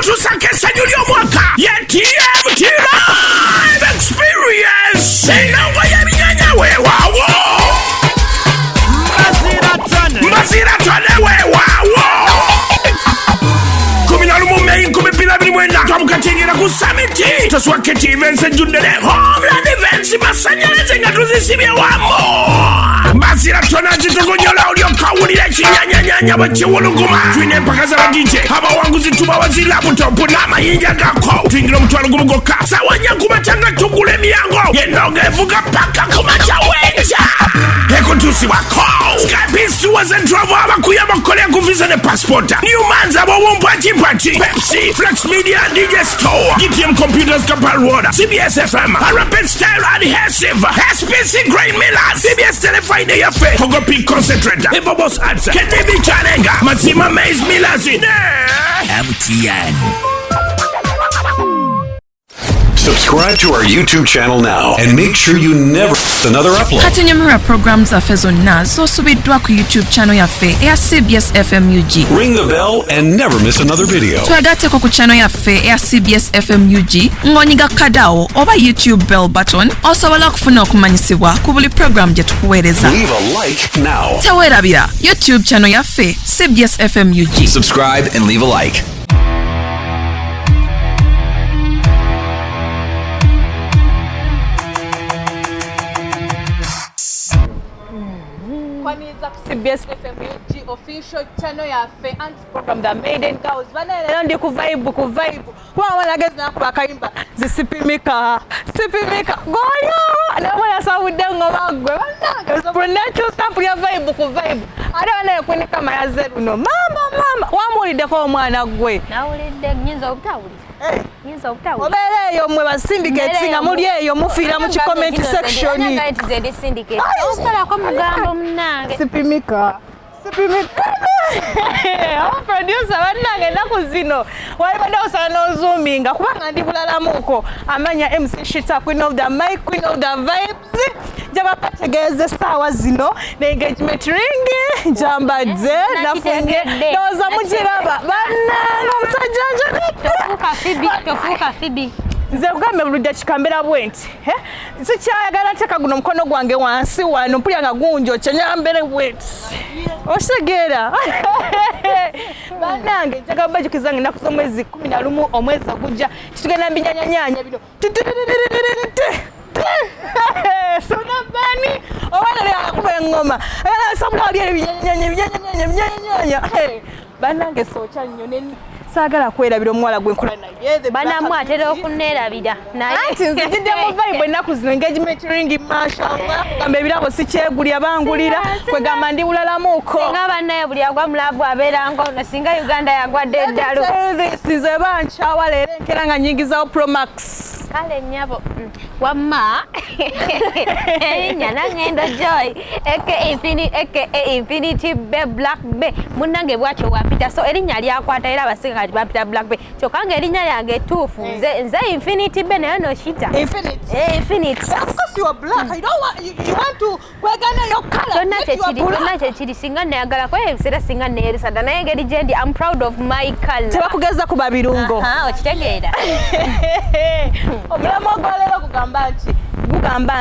kutusaka essanyu ly'omwaka ye TMT Live Experience ennawo y'ebinyanya weewaawo Mbazira-tone weewaawo 11 Mei 2029 twamukatingira ku Summit Toswaketi Events ejjuddere Homeland Events masannyalaze nga tuzisibye wamu Mbazira-tone akitugonyola olyoka owulira ekinyanyanyanya bwe kiwuluguma tulina empaka z'abadije abawanguzi tubawazi laputopu n'amayinja gako tuyingira omutwalo gumu gokka sawa nnya kumatanga tugula emyango yenonga evuga paka ku makya wenja ekutuusibwako Skypeace Tours and Travel abakuyamba okukolera ku visa ne passport Newmans ab'obumpati Pepsi Flex Media DJ Store GTM Computers Kapal Road CBS FM Rapid Style Adhesive SPC Grain Millers CBS Telefide Yafe Hogo Peak Concentrator Evobos Arts Kenebi Chanenga Mazima Maize Millers MTN. Subscribe to our YouTube channel now and make sure you never miss another upload. Katunyamira programs zaffe zonna z'osubiddwa ku YouTube channel yaffe eya CBS FM UG. Ring the bell and never miss another video. Twagatteko ku channel yaffe eya CBS FM UG ng'onyiga kadawo oba YouTube bell button osobola okufuna okumanyisibwa ku buli program gye tukuweereza. Leave a like now. Teweerabira YouTube channel yaffe CBS FM UG. Subscribe and leave a like. CBS FM UG official channel yaffe anti program the Maiden Girls banalero ndi ku vibe kwa wanagezi nakuba akayimba zisipimika goyo anamwana sawudde ngoma gwe bananga supernatural sample ya vibe ku vibe ate banaye kwini kama ya zeru no mama wamuliddeko omwana gwe nawulidde nyinza obutawuliza obeereeyo mmwe ba syndicate nga muli eyo mufiira mu comment section okolako mugambo munange sipimika producer bannange ennaku zino wali badde osala n'ozoominga kubanga ndi bulalamuko amanya MC Shita Queen of the mic Queen of the vibes jabapategeeza essaawa zino n'engagement ring njambadde nafunye ndowooza mugiraba bannange omusajja tofuuka fibi nze kugambe buludde kikambera bwenti sikyayagala nteeka guno mukono gwange wansi wano mpulya nga gunjokya nyambere bwenti osegeera bannange njagala bajukiza nga ennaku z'omwezi 11 omwezi ogujja titugenda mbinyanyanyanya bino sona bani obana lyakuba engoma sabula ali ebinyanyanya bannange sookya nnyo saagala kwerabira omuwala gwenkola naye banamu atera okuneerabira naye anti nzijidde mu vibe ennaku zino engagement ring mashallah gamba ebirabo sikyegulya bangulira kwegamba ndi bulalamuko singa bannaye buli agwa mulavu abeeranga ono singa Uganda yagwadde eddalo nze bankyawa leero enkera nga nyingizawo Promax kale nnyabo wamma erinnya nangendo Joy aka Infinity Bay Black Bay munnange bwakyo wapita so erinnya lyakwata era abasinga kati bapita Black Bay kyokka nga erinnya lyange ettuufu nze Infinity Bay naye noshita Infinity of course you are black I don't want you want to kwegana your color kyonna kyekiri singa nayagala kwaye ebiseera singa neerisada naye engeri gyendi I'm proud of my color tebakugeza kuba birungo okitegeera omulamu ogwaleero gugamba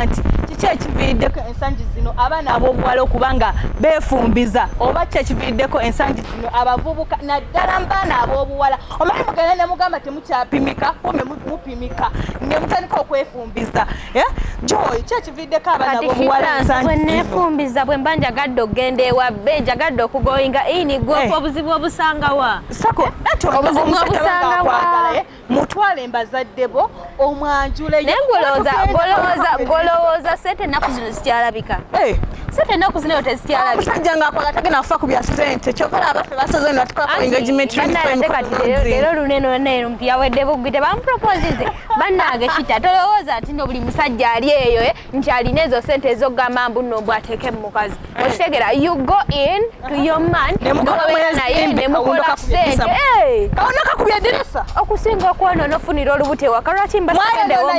nti kiki ekiviiriddeko ensangi zino abaana ab'obuwala okubanga beefumbiza oba ki ekiviiriddeko ensangi zino abavubuka naddala mbaana ab'obuwala omanyi mugende ne mugamba temukyapimika kumbe mupimika ne mutandika okwefumbiza Joy ki ekiviiriddeko abaana ab'obuwala ensangi bwe neefumbiza bwe mba njagadde okugenda ewabbe njagadde okugoyinga ini gwe obuzibu obusangawa sako obuzibu obusangawa mutwale embazadde bo omwanjule naye golowooza sente ennaku zino zikyalabika sente ennaku zino tezikyalabika omusajja ng'akola tagenda kufa ku bya sente kyokala abaffe basaze no tukolako engagement leero luneno mpiyawedde bugwi tebamuproposize bannange kita tolowooza ati no buli musajja ali eyo nti alina ezo sente ez'okugamba mbu bw'ateeke mu mukazi okitegera you go in to your man nobeera naye nemukola sente kawonoka ku byadirisa okusinga okwonoona ofunira olubuto ewaka lwaki mbasagaddewo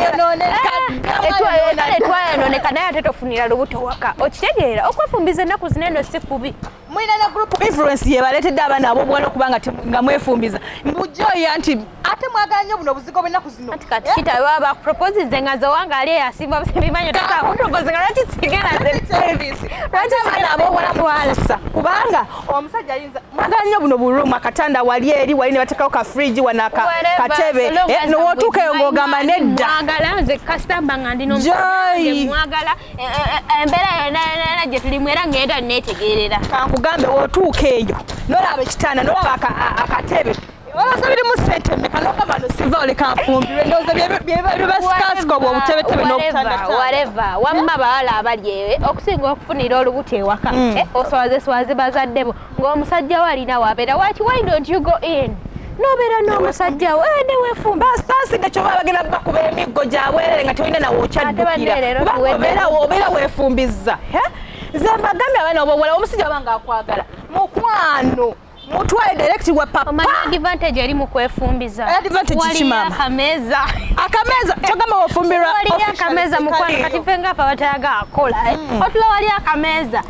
etwayononeka naye ate tofunira lubuto waka okitegeera okwefumbiza ennaku zineno si kubi Mwina na group influence ye baletedde abaana abobuwala okubanga nga mwefumbiza mbujoya nti ate mwagala nnyo buno buzigo bw'ennaku zino kati kitaba bakuproposes nga wanga ali yasimba bimanyi taka kupropose nga lwaki sigera service lwaki abaana abobuwala mwalasa kubanga omusajja ayinza mwagala nnyo buno bulumu akatanda wali eri wali ne bateekawo ka fridge wanaka katebe n'otuuka eyo ng'ogamba nedda mwagala nze kasitamba nga ndina mwagala embeera yonna gye tulimu era ngenda neetegeerera kankugambe otuuka eyo n'olaba ekitanda n'olaba akatebe olowooza birimu ssente mmeka n'ogamba no siva olekanfumbirwe ndowooza byebasikansika obwo obutebetebe n'obutandawaleva wamma bawala abali ewe okusinga okufunira olubuto ewaka oswazeswaze bazadde bo ng'omusajja we alinawo abeera waki why don't you go in nobeera n'omusajja we neweefumba sasinga kyoba bagenda bakuba emiggo gyabwerere nga tolina nawe okyaddukira obeera weefumbiza nze mbagambye abaana obobuwala omusajja wabanga akwagala mukwano mutwale direct wa papa omanyi advantage eri mu kwefumbiza akameza kyogamba wafumbirwa waliyo akameza mukwano kati ffe ngaafa batayaga akola otula wali akameza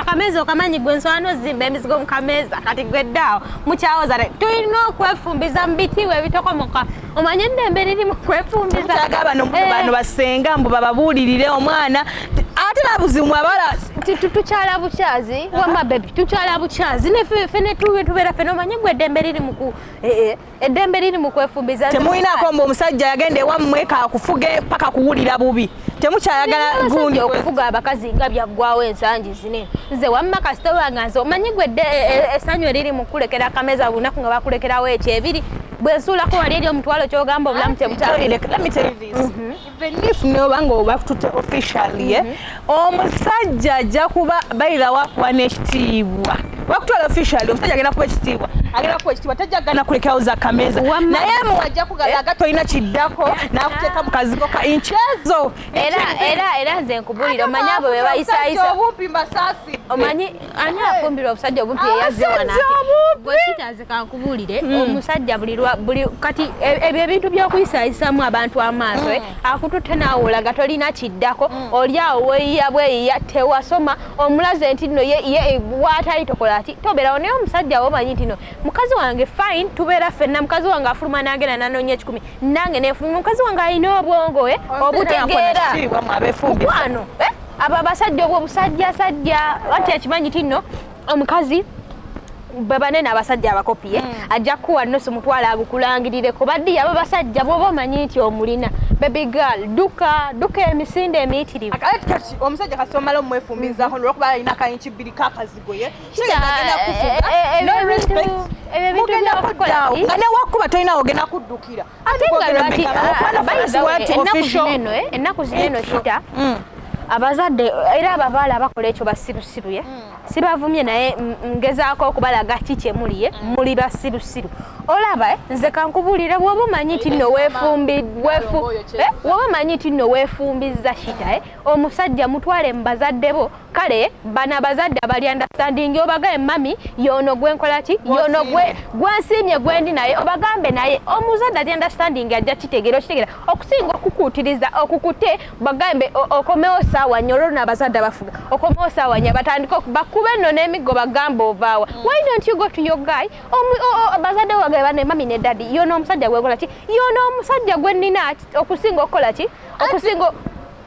akameza okamanyi gwe nsobola n'ozimba emizigo mu kameza kati gweddaawo mukyawoza tulina okwefumbiza mu bitiibwa ebitokomoka omanye eddembe riri mu kwefumbiza kyaga bano basenga mbu bababuulirire omwana ate nabuzimu abala tukyala bukyazi wama bebi tukyala bukyazi nefe netubeera ffe nomanye gwe eddembe riri mu kwefumbiza temuyinako mbu omusajja yagenda ewammwe kakufuge paka kuwulira bubi temukyayagala gundi okufuga abakazi nga byaggwawo ensangi zine nze wamma kasita wange nze omanyi gwe essanyu eriri mu kulekera akameza bunaku nga bakulekerawo ekyebiri bwe nsuulako wali eri omutwalo kyogamba obulamu nobanga obatute officially omusajja ajja kuba bayira wakuwa n'ekitiibwa wakutwala officially omusajja agenda kuba ekitiibwa agenda kuba ekitiibwa tajjagana kulekerawo za kameza naye muwajja kugalaga tolina kiddako n'akuteeka mu kazigo ka inchezo era nze nkubulira omanyi abo be bayisayisa obumpi mbasaasi omanyi ani afumbirwa obusajja obumpi eyazze wanake gwe kitaaze kankubulire omusajja buli kati ebyo ebintu by'okuyisayisamu abantu amaaso akututte naawe olaga tolina kiddako oli awo weeyiya bweyiya tewasoma omulaze nti nno waatali tokola ati tobeerawo naye omusajja womanyi nti no mukazi wange fine tubeera ffenna mukazi wange afuluma nagenda nanoonya 10 nange neefuluma mukazi wange alina obwongo obutegeera mukwano abo abasajja obwo busajjasajja anti akimanyi ti nno omukazi babanene abasajja abakopiye ajja kuwa nnosi mutwala agukulangirire kubaddi abo basajja bwoba omanyi nti omulina baby girl duka emisinde emiyitirivu kati omusajja kasomala omwefumbizaako nolwokuba alina kayinki bbiri kakazigoye nga newakuba tolina ogenda kuddukira ennaku zineno kita abazadde era ababaala abakola ekyo basirusiru sibavumye naye ngezaako okubalaga kiki emuliye muli basirusiru olaba nze kankubulire bwoba omanyi ti nno weefumbiza kita omusajja mutwale mu bazadde bo kale bano abazadde abali understanding obagaye mami yono gwenkola ki yono gwensiimye gwendi naye obagambe naye omuzadde ati understanding ajja kitegeera okusinga okukuutiriza okukute bagambe okomewo saawa nnyo olwo n'abazadde abafuga okomewo saawa nnyo batandika bakube nno n'emiggo bagambe ovaawa why don't you go to your guy abazadde bagaye bane mami ne daddy yono omusajja gwenkola ki yono omusajja gwe nnina okusinga okukola ki okusinga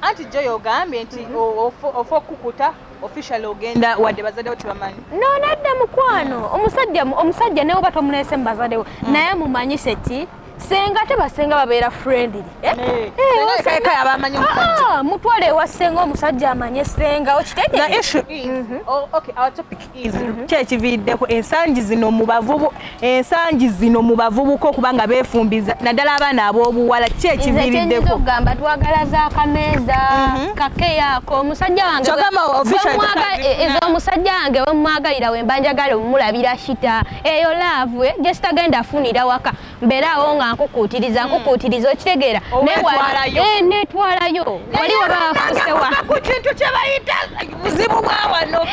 anti Joy ogambye nti ofa okukuta official ogenda wadde bazadde bo tebamanyi nadda mukwano omusajja newe oba tomuneese mu bazadde bo naye mumanyise ti senga tebasenga babeera friendly mutwale ewa senga omusajja amanye senga kyekiviiriddeko ensangi zino mu bavubuka okubanga beefumbiza naddala abaana ab'obuwala kyekiviiriddeko ogamba twagala za kameeza kakeyaako omusajja wange omusajja wange wemwagalira wembanjagala omulabira shita eyo laavu gye sitagenda afunira waka mbeeraawo nga nkukuutiriza okitegeera netwalayo wali wabafusewa ku kintu kye bayita buzibu bwawano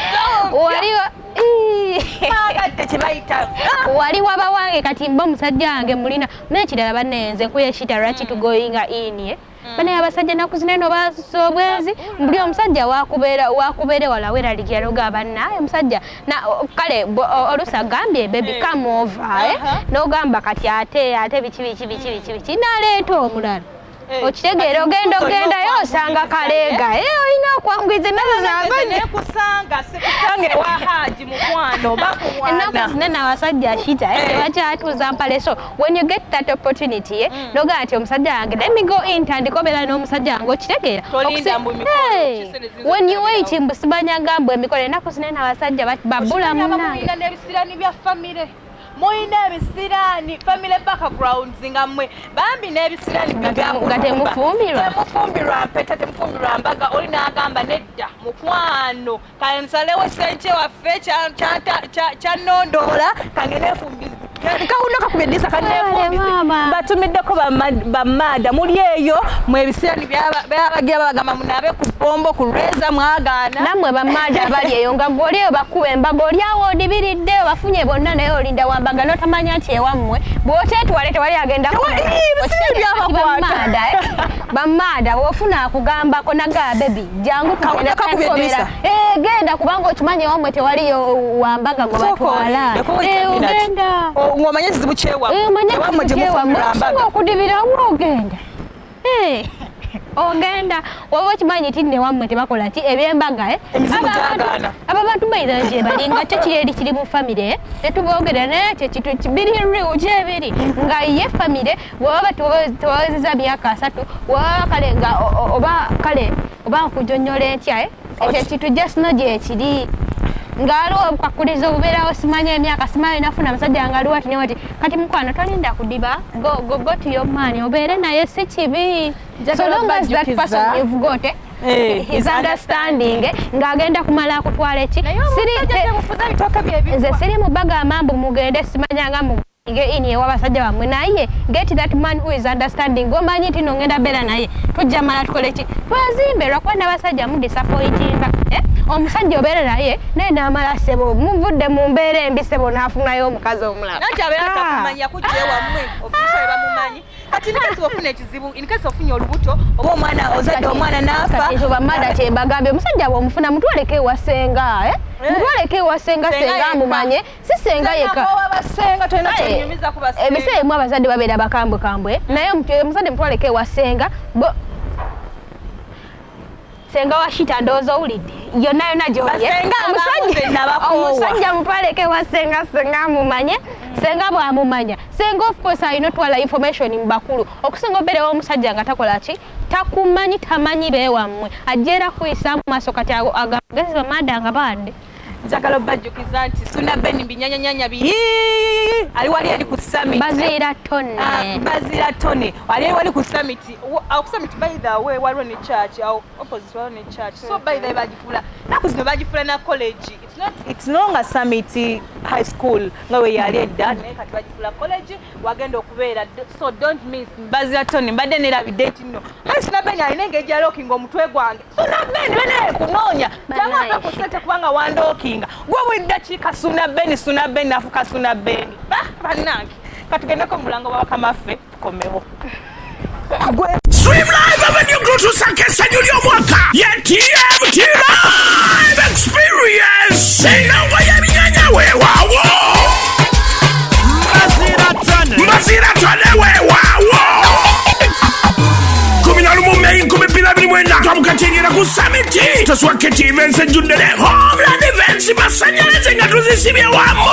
wali waba wange kati mba omusajja wange mulina nekirala banenze nkuyeshita lwaki tugoyinga in bane abasajja nakuzineno basobwezi buli omusajja wakubeere wala weralikira logamba naye musajja na kale olusa gambye baby come over n'ogamba kati ate biki naleeta omulala okitegeera ogenda yosanga kaleega olina okwangwiza kusanga ewa Haji mukwano bakuwana ennaku zinene abasajja shita tebakyatuuza mpale so when you get that opportunity nogaa nti omusajja wange let me go in tandikobeera n'omusajja wange okitegeera when you wait mbusibanyanga mbwe emikono ennaku zinene abasajja babula munange n'ebisirani bya famire moyina ebisirani family backgrounds nga mmwe bambi n'ebisirani nga temufumbirwa mpeta temufumbirwa mbaga olina agamba nedda mukwano kale nsalewo senche waffe kyanondoola kange neefumbiza kawunoka kubedisa kaneefumbiza batumiddeko bamada muli eyo mwebisirani byabagira babagamba munabe ku bombo ku reza mwagaana nammwe bamada abali eyo nga gwe oli eyo bakuba embaga oli awo odibiridde bafunye bonna naye olinda wambaga notamanya nti ewammwe bw'oteetwale tewali agenda bamada bw'ofuna akugambako nagaa bebi jangu genda kubanga okimanyi ewammwe tewaliyo wambaga gwe batwala ogenda ng'omanye ekizibu kyewamwe okusobola okudibirawo ogenda waba okimanyi ti newammwe tebakola ti ebyembaga abo bantu baira gye bali nga kyo kiri kiri mu famire netuboogera naye ekyo kitu biri riu gyebiri nga ye famire waba tewawezeza myaka 3 waba kale nga oba nkujonyola entya ekyo kitu jasino gyekiri ngaliwo obukakulizo obubeerawo simanya emyaka simanyi nafuna amasajja ngaliwo atinyewo ti kati mukwano tolinda kudiba go to your man obeere naye si kibi so long as that person you've got his understanding ng'agenda kumala akutwala eki nze siri mu baga amambu mugende simanyanga mu ini wabasajja bamwe naye get that man who is understanding omanyi nti nongenda beera naye tujja mala tukole ki twazimbe lwakuba n'abasajja mu disappointinga omusajja obeera naye naye n'amala sebo muvudde mu mbeera embi sebo n'afunayo omukazi omulala nanti abeera takumanya kujja ewammwe ofisa bamumanyi kati nikasi ofuna ekizibu inikasi ofunye olubuto oba omwana ozadde omwana n'afa ezo bamada kyembagambye omusajja bw'omufuna mutwaleko ewasenga mutwaleko ewasenga senga amumanye si senga yeka ebiseera emu abazadde babeera bakambwekambwe naye omuzadde mutwaleko ewasenga senga washita ndowooza owulidde yonna gy'olye omusajja mutwaleko ewasenga senga amumanye senga bw'amumanya senga of course alina otwala information mu bakulu okusinga obeerewo omusajja nga takola ki takumanyi tamanyi beewammwe ajjeera kuyisa mu maaso kati agagezi bamada nga bande njagala obajjukiza nti suna beni binyanyanyanya biri ali wali ali ku summit bazira tone wali ku summit by the way waliwo ne church opposite waliwo ne church so by the way bagifula nakuzino bagifula na college it's no nga summit high school nga we yali edda naye kati bagifula college wagenda okubeera so don't miss bazira tone mbadde nerabidde nti nno suna beni alina engeri yalookinga omutwe gwange suna beni bene kunoonya janga akusente kubanga wandookinga gwe buli ddakiika suna beni afuka suna beni bannange katugendeko mulango bawakamaffe tukomewo Stream Live Avenue Group essanyu ly'omwaka ye TMT Live Experience enanga y'ebinyanya weewaawo Maziratone weewaawo 11 Mei 2029 twamukatingira ku Summit Toswaketi Events ejjuddere Homeland Events masanyalaze nga tuzisibye wamu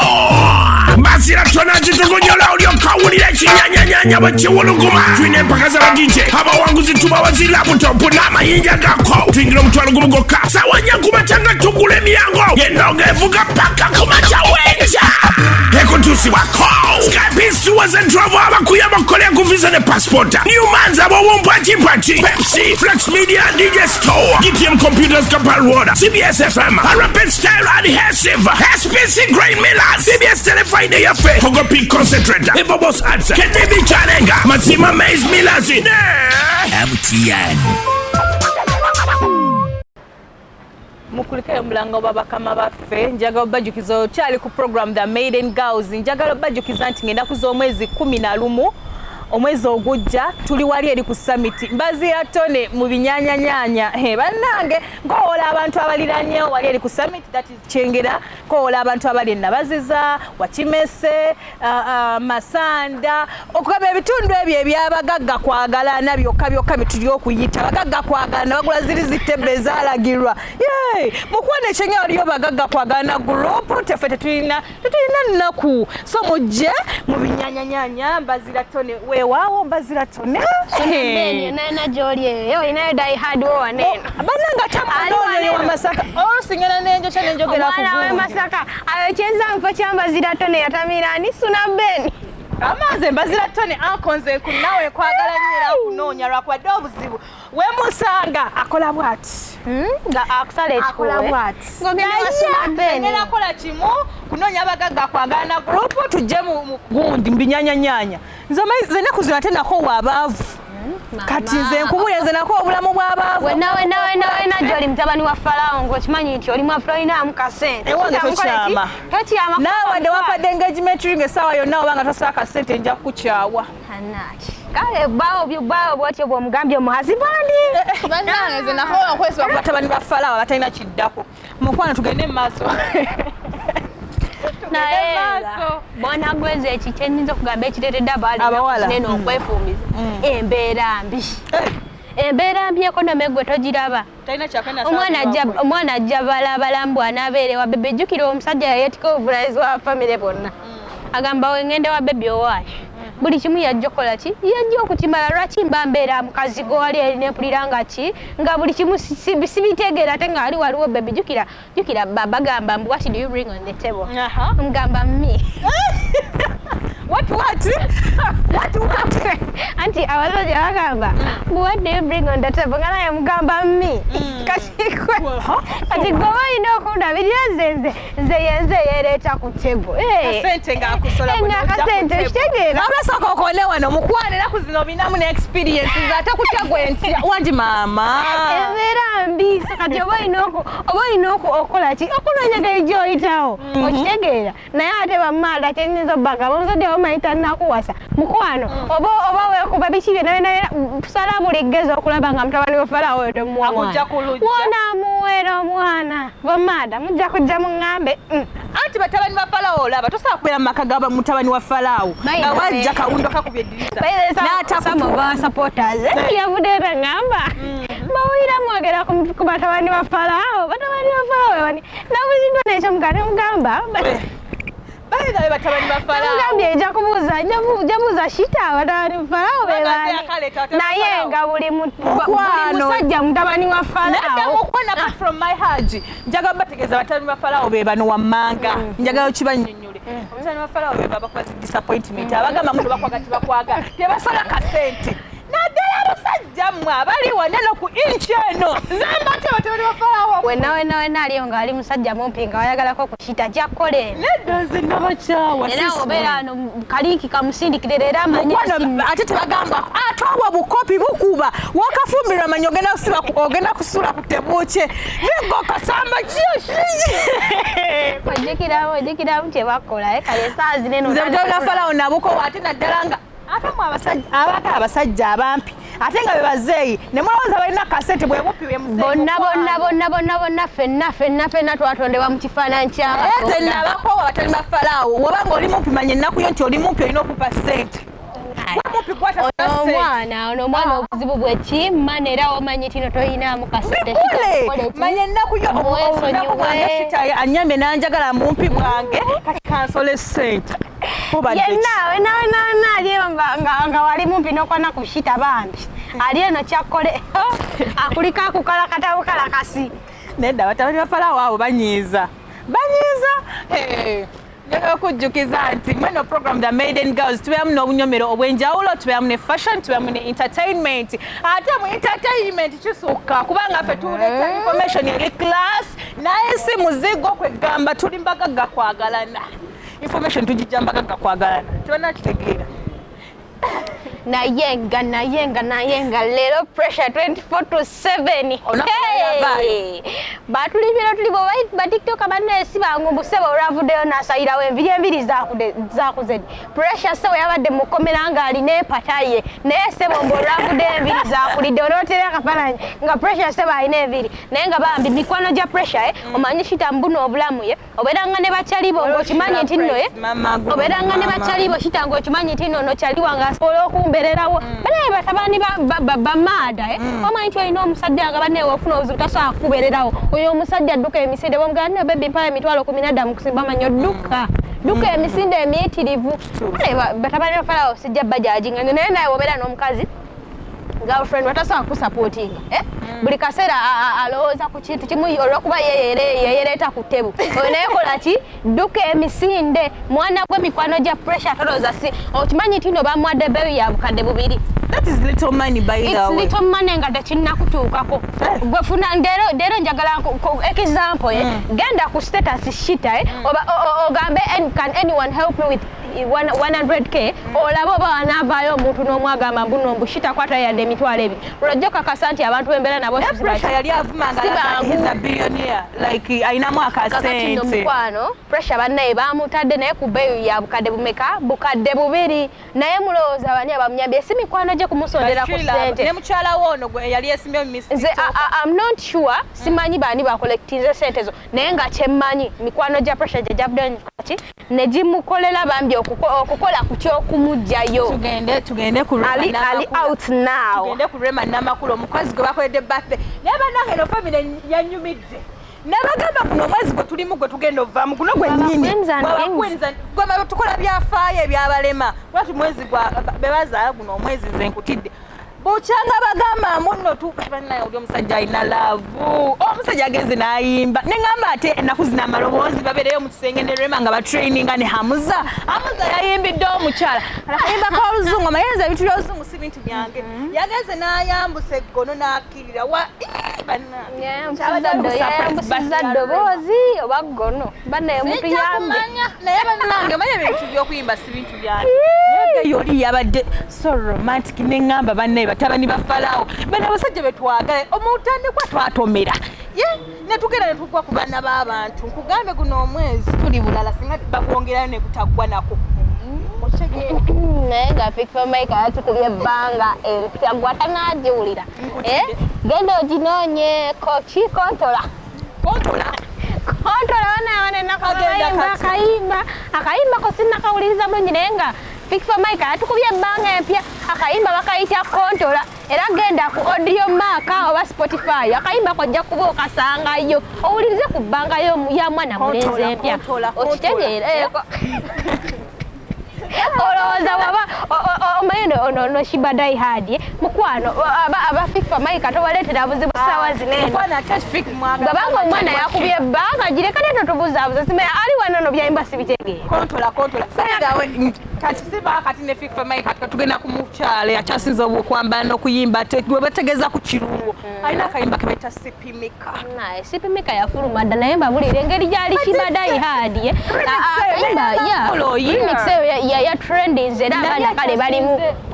Maziratone akitugonyola olyoka owulira ekinyanyanyanya bwe kiwuluguma tulina empaka z'abadije abawanguzi tubawazi laputopu n'amayinja gako tuyingira omutwalo gumu gokka sawanya kumatanga tugula emyango yenonga evuga paka ku makya wenja ekutuusibwako Skypeace Tours and Travel abakuyamba okukolera ku visa ne passport Newmans ab'obumpatimpati Pepsi Flex Media DJ Store GTM Computers Kapal Road CBS FM Rapid Style Adhesive SPC Grain Millers CBS Telefide Yafe Togo Peak Concentrator Evobos Arts Kedebi Chanenga Mazima Maize Millers MTN. mukulike mulango babakama baffe njagala obajjukiza okyali ku program The Maiden Girls njagala obajjukiza nti ngenda kuza omwezi 11 omwezi ogujja tuli wali eri ku summit mbazira tone mu binyanyanyanya bannange ngoola abantu abaliranye wali eri ku summit that is Kyengera koola abantu abali Nabaziza Wakimese Masanda okugaba ebitundu ebyo ebyabagagga kwagalana byokka bituli okuyita bagagga kwagalana bagula ziri zitebe zalagirwa mukwane Kyengera waliyo bagagga kwagalana group tefe tetulina nnaku so mujje mu binyanyanyanya mbazira tone weewaawo mbazira tone nena joli eyo inayo dai hard war neno bananga tamuno wa Masaka singana nenjo cyane njogera ku mwana we Masaka ayochenza mfo cyambazira tone yatamira suna beni amaze mbazira tone akonze kunawe kwagalanyira kunonya lwakwadde obuzibu we Musanga akola bwati nga akusale akola bwati ngomera akola kimu kunonya abagagga kwagana group tujje mu gundi mbinyanyanyanya nze nakuzira tena ko wabavu kati nze nkubuleze nako obulamu bw'abaavu nawe joli mtabani wa Farao ngokimanyi nti oli mu Florida mukasente ewange tokyama naawe de wapadde engagement ring esawa yonna obanga tosaka sente nja kukyawa anaki kale bawo bwotyo bwomugambye omuhazi bandi bannange nze nakola okwesiba ku batabani ba Farao abatalina kiddako mukwana tugende mu maaso bona gweze ekikyenyinza okugamba ekireetedde abawala kinene okwefuumiza embeera mbi ekonomi gwe togiraba omwana ajja balabalambw anaabeere wa bebe jjukira omusajja yayeetika obuvunaanyizibwa wa famire bonna agamba wengende wa bebe owaayo buli kimu yajja okukola ki yajja okukimala lwaki mba mbeera mukazi gwali nempulira nga ki nga buli kimu sibitegeera ate nga ali waliwo bebe jjukira baba gamba what do you bring on the table mugamba me what anti abasajja bagamba what do you bring on the table nga naye mugamba me kati gwe balina okundabirira nze yenze yeereeta ku table kasente ng'akusola kitegeera abasooka okone wano mukwanira ku zino binamu ne experience ate kutagwe ntya wandi maama embeera mbi kati oba olina okukola ki okunoonya engeri gy'oyitawo okitegeera naye ate bamaala kyenyinza obbanga omusajja omayita nakuwasa mukwano oba weekuba biki byonna tusala buli ggezi okulaba nga mutabani wa Farao oyo temuwa wonaamuweera omwana bamaada mujja kujja muŋŋambe anti batabani ba Farao olaba tosobola kubeera mu maka ga mutabani wa Farao nga wajja kawundo kakubye eddirisa supporters yavudde ngamba bawulira mwogera ku batabani ba Farao nabuzindwa nekyo mugamba bayigabe batabani ba Farao ngambye ejja buuza shita batabani ba Farao bebani naye nga buli musajja mutabani wa Farao apart from my haji njaga bategeeza batabani ba Farao bebano wammanga njagala kibannyonnyole omutabani wa Farao beba bakuba disappointment abagamba muntu bakwagati bakwagala tebasola kasente naddala abasajja mmwe abali waneno ku inchi eno zambate batabani ba Farao wena aliyo nga ali musajja mumpi nga wayagalako kushita jakole nedda nze nabakyawa era obeera ano kalinki kamusindikire leero amanya ate tebagamba atwawa bukopi bukuba wakafumbirwa amanyi ogenda kusula ku tebuukye nigo kasamba ojjukiramu kyebakola kale saa zineno nze mutabani wa Farao nabuko ate naddala nga atamu abasajja abampi ate nga bebazeeyi ne mulowooza balina kasente bwe bupi bonna ffenna twatondebwa mu kifaananyi kyabeze nabakoowa abatali ba Farao wobanga oli mumpi manya ennaku yo nti oli mumpi olina okupa ssente omwana obuzibu bweki mana era omanyi tino toyinaamu kasente manya ennaku yo anyambye nanjagala mumpi bwange kati kansole essente yenna aliyo nga wali mumpi nokona kushita bambi ali eno kyakkole akuliko akukalakata bukalakasi nedda batabani ba Farao abo banyiiza njagala okujjukiza nti mweno program The Maiden Girls tubeeramu n'obunyomero obw'enjawulo tubeeramu ne fashion tubeeramu ne entertainment ate mu entertainment kisukka kubanga ffe tuleeta information eri class naye si muzigo kwegamba tuli mbagagga kwagalana information tugijja mbagagga kwagalana tubana kitegeera nayenga lero pressure 24/7 batulibira tulibo ba TikTok abanne sibangu mbusebo olwavudeyo nasayirawo enviri zakuze pressure sewe yabadde mukomera nga aline pataye naye sebo mbo olwavudeyo enviri zakulidde olotera kafananyi nga pressure sebo aline enviri naye nga bambi mikwano gya pressure omanyi shita mbuno obulamu ye oberanga ne bachalibo ngokimanyi nti nno oberanga ne bachalibo shita ngokimanyi nti nno chaliwanga asobola okumbererawo bale batabani bamada omanyi nti olina omusajja nga banne wofuna obuzibu tasobola kukubererawo oyo omusajja adduka emisinde bamugamba baby mpala emitwalo 10 mukusimba manyo duka emisinde emiyitirivu batabani bafalawo sijja bajaji nga naye naye wobeera n'omukazi girlfriend watasobola kusupportinga buli kaseera alowooza ku kintu kimu olwokuba yeyereeta ku ttebo oyo naye kola ki dduka emisinde mwana gwe mikwano gya pressure tolooza si okimanyi nti no bamuwadde beeyi ya bukadde 2 That is little money by the way. It's little money nga tekinnakutuukako gwe funa ndero njagala example genda ku status shita ogambe can anyone help me with 100k olaba oba wanavaayo omuntu n'omwagamba mbuno mbushita kwata yadde emitwalo ebiri lwajja kakasa nti abantu bembeera nabo pressure yali avumanga is a billionaire like ayinamu akasente mukwano pressure bannaye bamutadde naye ku beeyi ya bukadde bumeka bukadde 2 naye mulowooza bani abamunyambye si mikwano gye kumusondera ku sente ne mukyala woono gwe yali esimbye mu Miss I'm not sure simanyi bani bakolektinze sente zo naye nga kyemmanyi mikwano gya pressure gye javudde ne gimukolera bambi okukola ku kyokumugjayo tugende ku ali out now tugende ku Rema Namakulu omukozi gwe bakoledde birthday naye bannange no family yanyumidde nabagamba kuno omwezi gwe tulimu gwe tugenda ovaamu kuno gwe nnyini gwe tukola byafaayo ebyabalema lwaki mwezi bebazaala guno omwezi nze nkutidde bukyanga bagamba muno bannaye oli omusajja alina laavu omusajja agenze n'ayimba neŋŋamba ate ennaku zino amaloboozi babeereyo mu kisenge ne Rema nga batraininga ne Hamuza yayimbidde omukyala akayimba k'oluzungu amayinza ebintu by'oluzungu si bintu byange yagenze n'ayambusa eggono n'akkirira yayambusizza ddoboozi oba ggono bannaye mutuyambe naye bannange manya ebintu by'okuyimba si bintu byange naye yoli yabadde so romantic neŋŋamba bannaye batabani ba Falaawo bano abasajja betwagala omutandikwa twatomera netugenda netugwa ku baana b'abantu nkugambe guno omwezi tuli bulala singa bakwongerayo ne kutaggwa nako naye nga Pickford Mike atukubye ebbanga empya gwatanagiwulira genda oginoonye kontola akayimba ko sinnakawuliriza bulungi naye nga Pickford Mike atukubye ebbanga empya akayimba bakayita kontola era genda ku audio mark oba Spotify akayimba kojja kuba okasangayo owulirize ku bbanga ya mwana mulenzi empya okitegeera olowooza waba omanyi no shibadai hadi mukwano aba Pickford Mike atobaleetera buzibu ssaawa zinene babanga omwana yakubye ebbanga gireka neto tubuzaabuza simanya ali wano no byayimba sibitegeera kontola kati siba kati ne Pickford Mike tugenda ku mukyala yakyasinza okwambala n'okuyimba gwe bategeeza ku kirungo alina akayimba kebeta sipimika naye sipimika yafuluma dda naye mbabulire engeri gyali shibadai hadi remix ya trending era abaana kale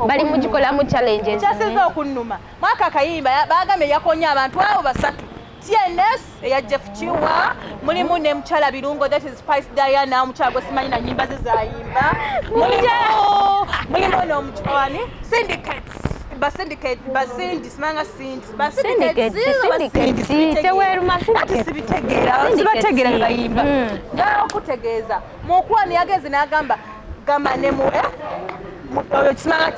bali mugikolamu challenges kyasinza okunnuma mwaka akayimba bagambye yakonya abantu abo basatu TNS eya Jeff Chiwa mulimu ne mukyala birungo that is Spice Diana mukyala gwe simanyi na nyimba ze zayimba mulimu n'omukyawani sibategeera bayimba njala okutegeeza mukwani yageze n'agamba gamba ne mu oyo kisimanga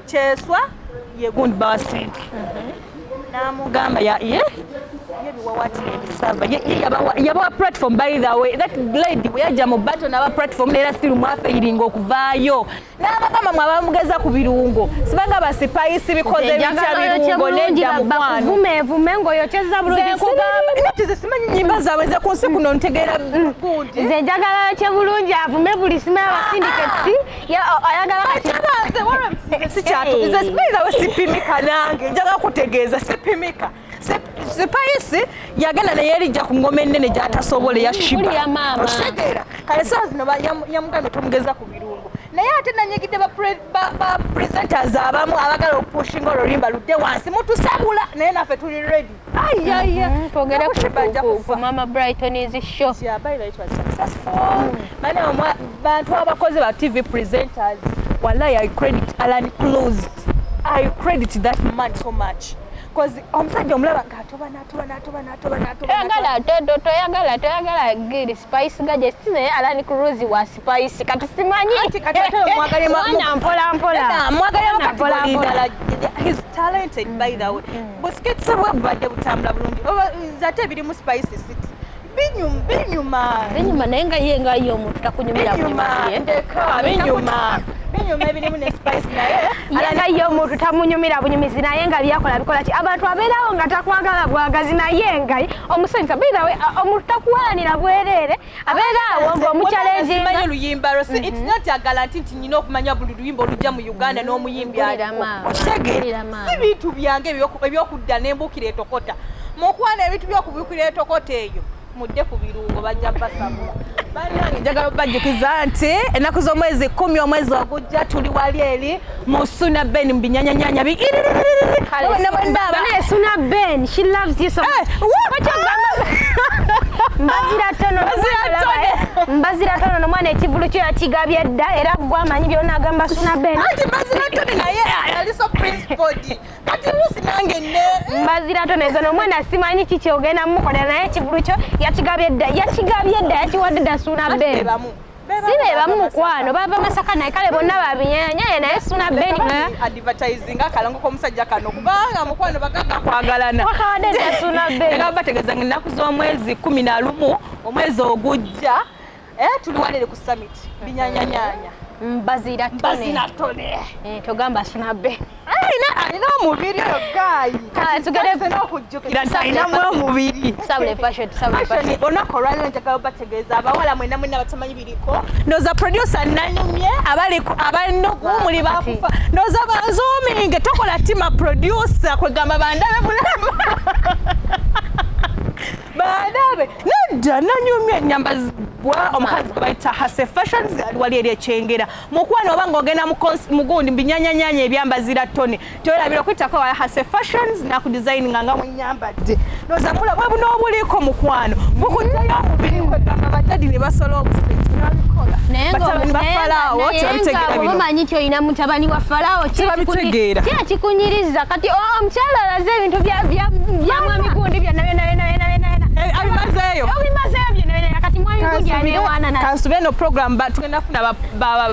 kyeswa ye gundi bawa sente namugamba yabawa platform by the way that lady weyajja mu bato naba platform neera still mwafeiringa okuvaayo n'abagamba mwabamugeza ku birungo sibanga basipayisi bikoze bitya birungo nedda mukwano vume ng'oyokyeza bulungi simanyi nyimba zaabwe ze ku nsi kuno ntegeera gundi nze njagala yokye bulungi avume buli simaya basindiketi ayagala sikyatuizawe sipimika nange njagala kutegeeza sipimika sipayisi yagenda naye erijja ku ngoma ennene gy'atasobole yashiba otegeera kale saa zino yamugambye tomugeza ku birungo naye ate nanyigidde ba presenters abamu abagala okupushinga olulimba ludde wansi mutusabula naye naffe tuli ready twogere ku Mama Brighton's show. Yeah, by the way, it was successful. Bantu abakozi ba TV presenters, wallahi I credit Alan Close. I credit that man so much. Because omusajja omulaba ng'atoba toyagala giri spice gadgets naye Alan Cruz wa spice kati simanyi mpola. He's talented by the way. Buskets bwe badde butambula bulungi. Zate birimu spice city. Binyuma naye nga ye nga yo omuntu takunyumira binyuma ebirimu ne spice naye nga ye omuntu tamunyumira bunyumizi naye nga byakola bikola ki abantu abeerawo nga takwagala bwagazi naye nga omusanyusa birawe omuntu takuwalanira bwereere abeerawo ng'omuchalenjinga oluyimba lwo it's not a guarantee nti nyina okumanya buli luyimba olujja mu Uganda n'omuyimbi okitegeera si bintu byange ebyokudda n'embuukira etokota mukwana ebintu by'okubuukira etokota eyo mudde ku birungo bajja basabula bannange njagala bajjukiza nti ennaku z'omwezi 10 omwezi ogujja tuli wali eri mu Suna Ben mu binyanyanyanya Suna Ben she loves you so much. Mbazira tono n'omwana ekivulu kyo yakigabye dda era gwamanyi byonna agamba Suna Ben anti mbazira tono naye ali so principled kati lusi nange ne mbazira tono ezo n'omwana simanyi kiki ogenda mumukolera naye ekivulu kyo yakigabye dda yakiwadde dda Suna Ben sibe bamu mukwano bava Masaka naye kale bonna babinyenyanye naye Suna Ben advertising akalango k'omusajja kano kubanga mukwano bagaga kwagalana wakawadde dda Suna Ben nga bategeeza ennaku z'omwezi 11 omwezi ogujja tuli wali ku summit binyanyanyanya mbazira tone togamba Suna Ben alina omubiri oyo gayi tugere n'okujjukira nti alinamu omubiri sabule fashion olunaku olwaliro njagala bategeeza abawala mwena batamanyi biriko ndowooza producer nanyumye abanogu muli bakufa ndowooza banzuuminge tokola tima producer kwegamba bandabe bulamu bandabe nedda nanyumye nyambazibwa omukazi bayita Hase Fashions wali eri ekyengera mukwano oba ng'ogenda mugundi binyanyanyanya ebyambazira tone toyerabira okuyitako wa Hase Fashions nakudesigninga nga mwenyambadde ndowooza mulabwe bunoobuliko mukwano mukuddayo omubiri kwegamba badadi ne basola obuseti nabikola batabani ba Falaawo tebabitegeera bino omanyi ti olina mutabani wa Falaawo tebabitegeera kyakikunyiriza kati omukyala alaze ebintu byamwami gundi byonna abimazeeyo byonna kati mwami gundi anewaana kansube no program tugenda funa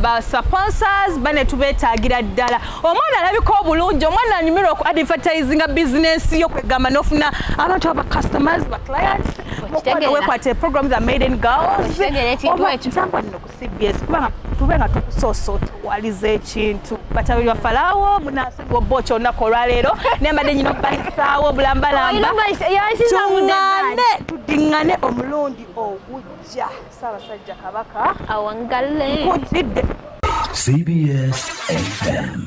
ba sponsors bane tubeetaagira ddala omwana alabika obulungi omwana anyumirwa ku advertising business yo kwegamba n'ofuna abantu aba customers ba clients wekwate programs are made in girls oba no ku CBS tubenga tukusoosota waliza ekintu batabiri wa Falaawo munasibwa bocho olunaku olwaleero nembadde nyina okubayisaawo bulambalamba tudiŋŋane omulundi ogujja Ssaabasajja Kabaka awangale nkutidde CBS FM.